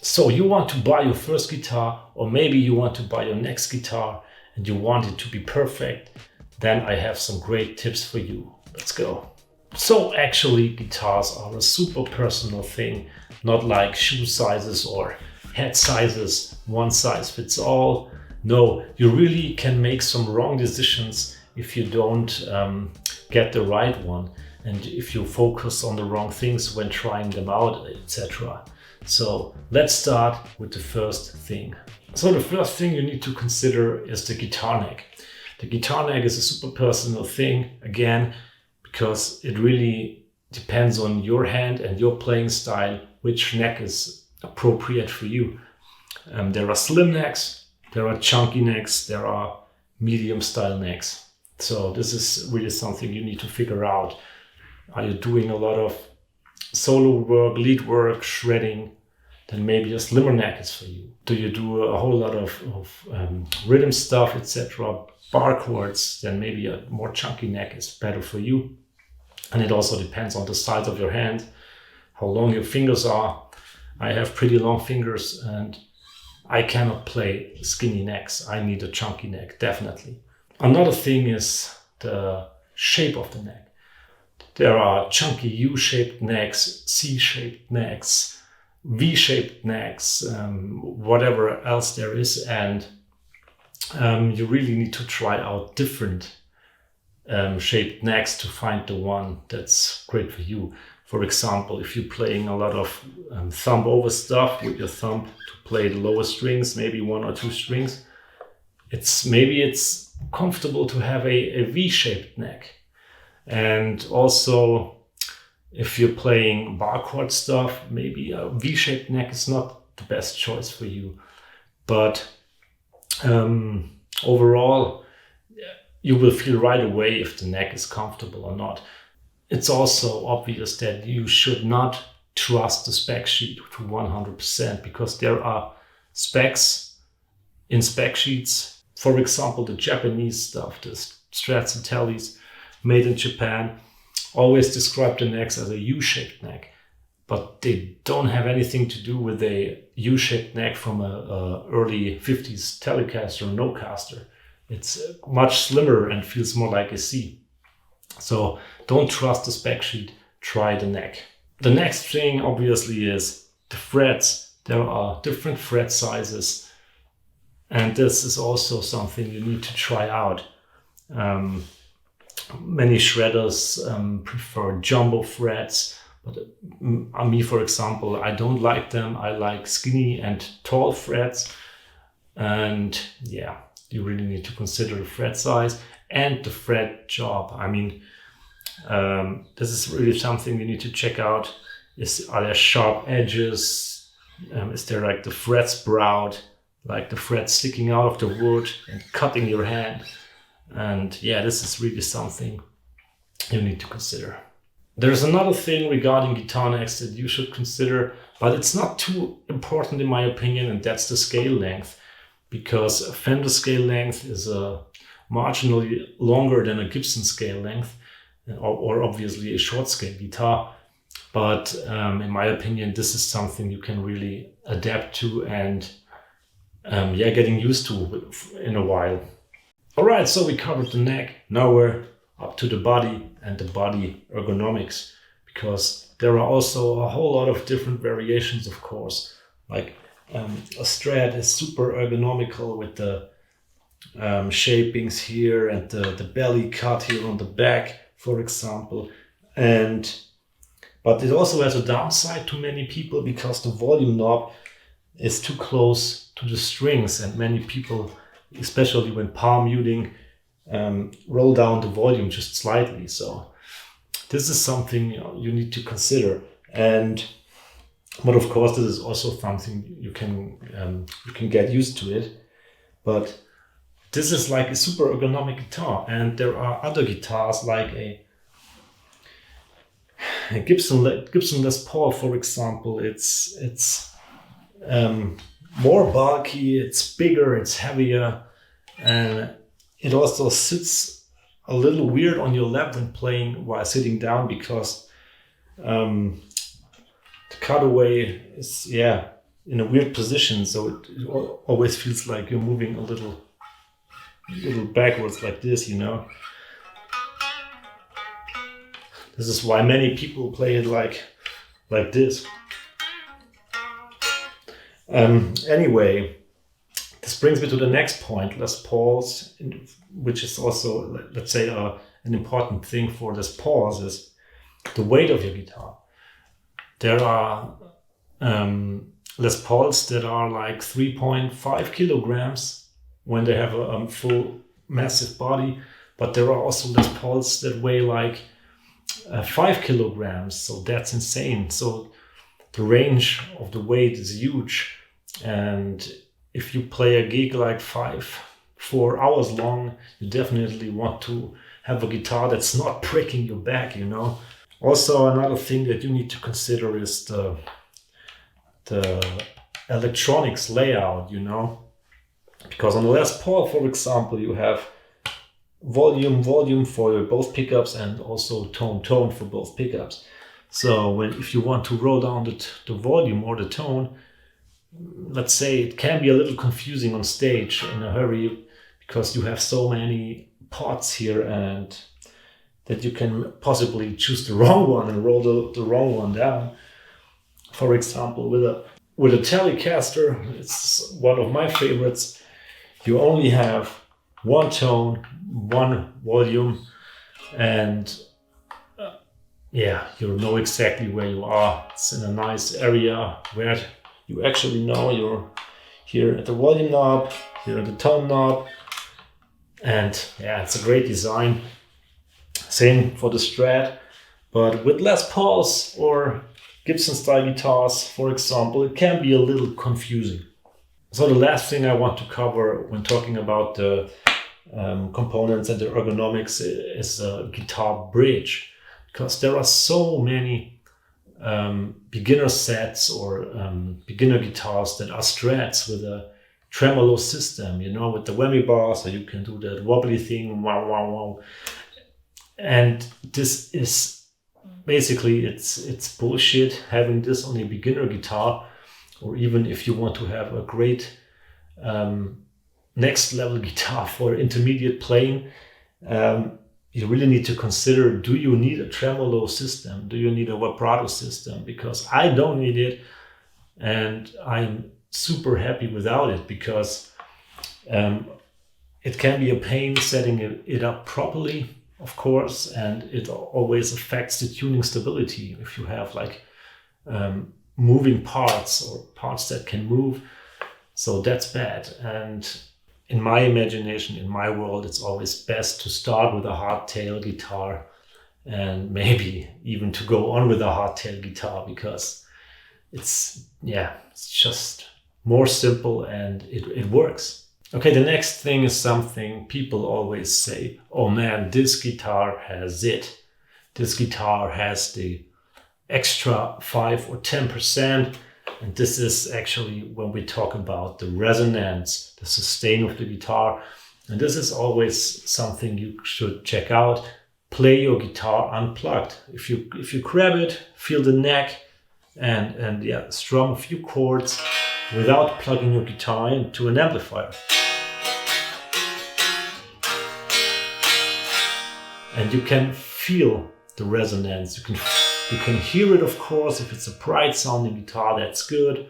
So you want to buy your first guitar, or maybe you want to buy your next guitar and you want it to be perfect, then I have some great tips for you. Let's go. So actually guitars are a super personal thing, not like shoe sizes or head sizes, one size fits all. No, you really can make some wrong decisions if you don't get the right one and if you focus on the wrong things when trying them out, etc. So let's start with the first thing. So the first thing you need to consider is the guitar neck. The guitar neck is a super personal thing, again, because it really depends on your hand and your playing style, which neck is appropriate for you. There are slim necks, there are chunky necks, there are medium style necks. So this is really something you need to figure out. Are you doing a lot of solo work, lead work, shredding? Then maybe a slimmer neck is for you. Do you do a whole lot of rhythm stuff, etc., bar chords? Then maybe a more chunky neck is better for you. And it also depends on the size of your hand, how long your fingers are. I have pretty long fingers and I cannot play skinny necks. I need a chunky neck, definitely. Another thing is the shape of the neck. There are chunky U-shaped necks, C-shaped necks, V-shaped necks, whatever else there is. And you really need to try out different shaped necks to find the one that's great for you. For example, if you're playing a lot of thumb over stuff with your thumb to play the lower strings, maybe one or two strings, it's comfortable to have a V-shaped neck. And also, if you're playing bar chord stuff, maybe a V-shaped neck is not the best choice for you. But overall, you will feel right away if the neck is comfortable or not. It's also obvious that you should not trust the spec sheet to 100% because there are specs in spec sheets. For example, the Japanese stuff, the Strats and Tellys made in Japan, always describe the necks as a U-shaped neck, but they don't have anything to do with a U-shaped neck from a early 50s Telecaster or Nocaster. It's much slimmer and feels more like a C. So don't trust the spec sheet, try the neck. The next thing obviously is the frets. There are different fret sizes, and this is also something you need to try out. Many shredders prefer jumbo frets, but me, for example, I don't like them. I like skinny and tall frets. And yeah, you really need to consider the fret size and the fret job. I mean, this is really something you need to check out. Are there sharp edges? Is there like the fret sprout, like the fret sticking out of the wood and cutting your hand? And yeah, this is really something you need to consider. There's another thing regarding guitar necks that you should consider, but it's not too important in my opinion, and that's the scale length. Because a Fender scale length is marginally longer than a Gibson scale length, or obviously a short scale guitar. But in my opinion, this is something you can really adapt to and getting used to in a while. All right, so we covered the neck. Now we're up to the body and the body ergonomics, because there are also a whole lot of different variations, of course. Like a Strat is super ergonomical with the shapings here and the belly cut here on the back, for example. But it also has a downside to many people because the volume knob is too close to the strings, and many people, especially when palm muting, roll down the volume just slightly. So this is something you need to consider. But of course, this is also something you can get used to it. But this is like a super ergonomic guitar, and there are other guitars like a Gibson Les Paul, for example. It's more bulky, it's bigger, it's heavier, and it also sits a little weird on your lap when playing while sitting down because the cutaway is in a weird position, so it always feels like you're moving a little backwards like this, you know. This is why many people play it like this. Anyway, this brings me to the next point, Les Pauls, which is also, let's say, an important thing for Les Pauls is the weight of your guitar. There are Les Pauls that are like 3.5 kilograms when they have a full massive body, but there are also Les Pauls that weigh like 5 kilograms, so that's insane. So the range of the weight is huge, and if you play a gig like 4 hours long, you definitely want to have a guitar that's not breaking your back, you know. Also, another thing that you need to consider is the electronics layout, you know, because on the Les Paul, for example, you have volume for both pickups and also tone for both pickups. So if you want to roll down the volume or the tone, let's say it can be a little confusing on stage in a hurry because you have so many parts here, and that you can possibly choose the wrong one and roll the wrong one down. For example, with a Telecaster, it's one of my favorites. You only have one tone, one volume, and you know exactly where you are. It's in a nice area where you actually know you're here at the volume knob, here at the tone knob, and it's a great design. Same for the Strat, but with Les Pauls or Gibson style guitars, for example, it can be a little confusing. So the last thing I want to cover when talking about the components and the ergonomics is a guitar bridge, because there are so many beginner sets or beginner guitars that are Strats with a tremolo system, you know, with the whammy bar, so you can do that wobbly thing, wow, wow, wow. And this is basically, it's bullshit having this on a beginner guitar, or even if you want to have a great next level guitar for intermediate playing, you really need to consider, do you need a tremolo system? Do you need a vibrato system? Because I don't need it, and I'm super happy without it, because it can be a pain setting it up properly, of course, and it always affects the tuning stability if you have like moving parts or parts that can move. So that's bad. And in my imagination, in my world, it's always best to start with a hardtail guitar, and maybe even to go on with a hardtail guitar, because it's just more simple and it works. Okay, the next thing is something people always say, oh man, this guitar has it. This guitar has the extra 5 or 10%. And this is actually when we talk about the resonance, the sustain of the guitar. And this is always something you should check out. Play your guitar unplugged. If you grab it, feel the neck, and strum a few chords without plugging your guitar into an amplifier. And you can feel the resonance. You can hear it, of course. If it's a bright sounding guitar, that's good.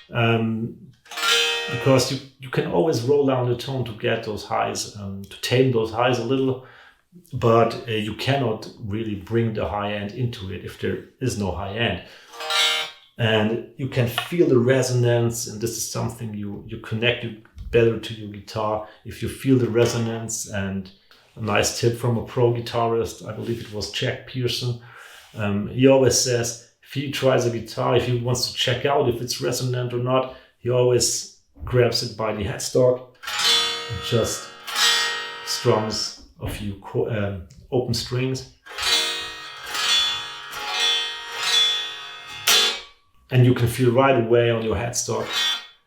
Because you can always roll down the tone to get those highs, to tame those highs a little, but you cannot really bring the high end into it if there is no high end. And you can feel the resonance, and this is something you connect better to your guitar if you feel the resonance. And a nice tip from a pro guitarist, I believe it was Jack Pearson, he always says if he tries a guitar, if he wants to check out if it's resonant or not, he always grabs it by the headstock and just strums a few open strings. And you can feel right away on your headstock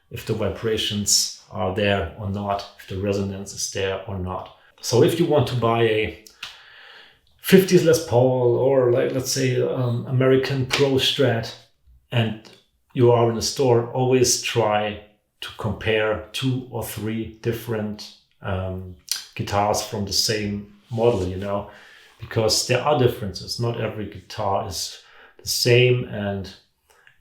if the vibrations are there or not, if the resonance is there or not. So if you want to buy a 50s Les Paul, or like, let's say, American Pro Strat, and you are in a store, always try to compare 2 or 3 different guitars from the same model, you know, because there are differences. Not every guitar is the same, and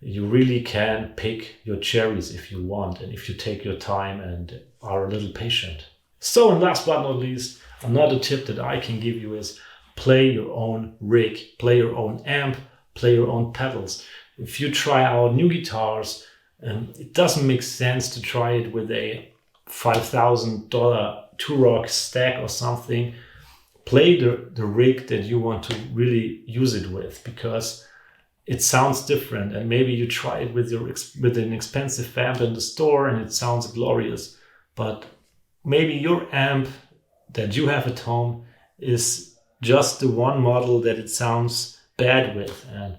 you really can pick your cherries if you want, and if you take your time and are a little patient. So, and last but not least, another tip that I can give you is play your own rig, play your own amp, play your own pedals. If you try out new guitars, it doesn't make sense to try it with a $5,000 Turok stack or something. Play the rig that you want to really use it with, because it sounds different. And maybe you try it with an expensive amp in the store and it sounds glorious, but maybe your amp that you have at home is just the one model that it sounds bad with. And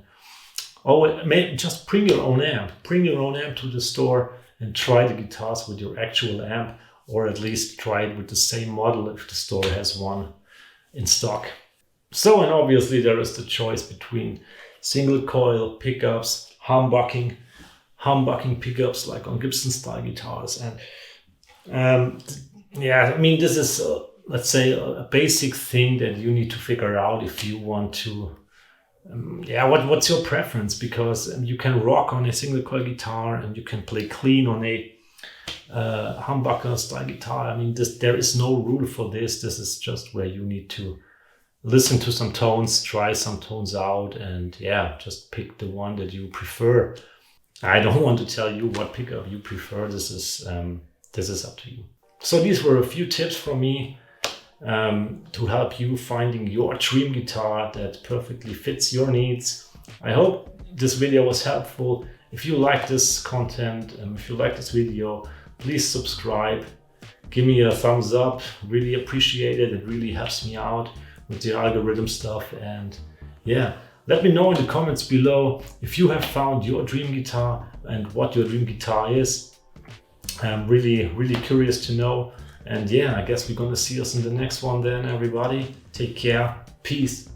just bring your own amp. Bring your own amp to the store and try the guitars with your actual amp, or at least try it with the same model if the store has one in stock. So, and obviously there is the choice between single coil pickups, humbucking pickups like on Gibson style guitars. And I mean, this is let's say a basic thing that you need to figure out if you want to what's your preference, because you can rock on a single coil guitar and you can play clean on a humbucker style guitar. I mean, there is no rule for this. This is just where you need to listen to some tones, try some tones out, and just pick the one that you prefer. I don't want to tell you what pickup you prefer. This is up to you. So these were a few tips from me to help you finding your dream guitar that perfectly fits your needs. I hope this video was helpful. If you like this content and if you like this video, please subscribe. Give me a thumbs up. Really appreciate it. It really helps me out with the algorithm stuff. And let me know in the comments below if you have found your dream guitar and what your dream guitar is. I'm really, really curious to know. And I guess we're gonna see us in the next one then, everybody. Take care. Peace.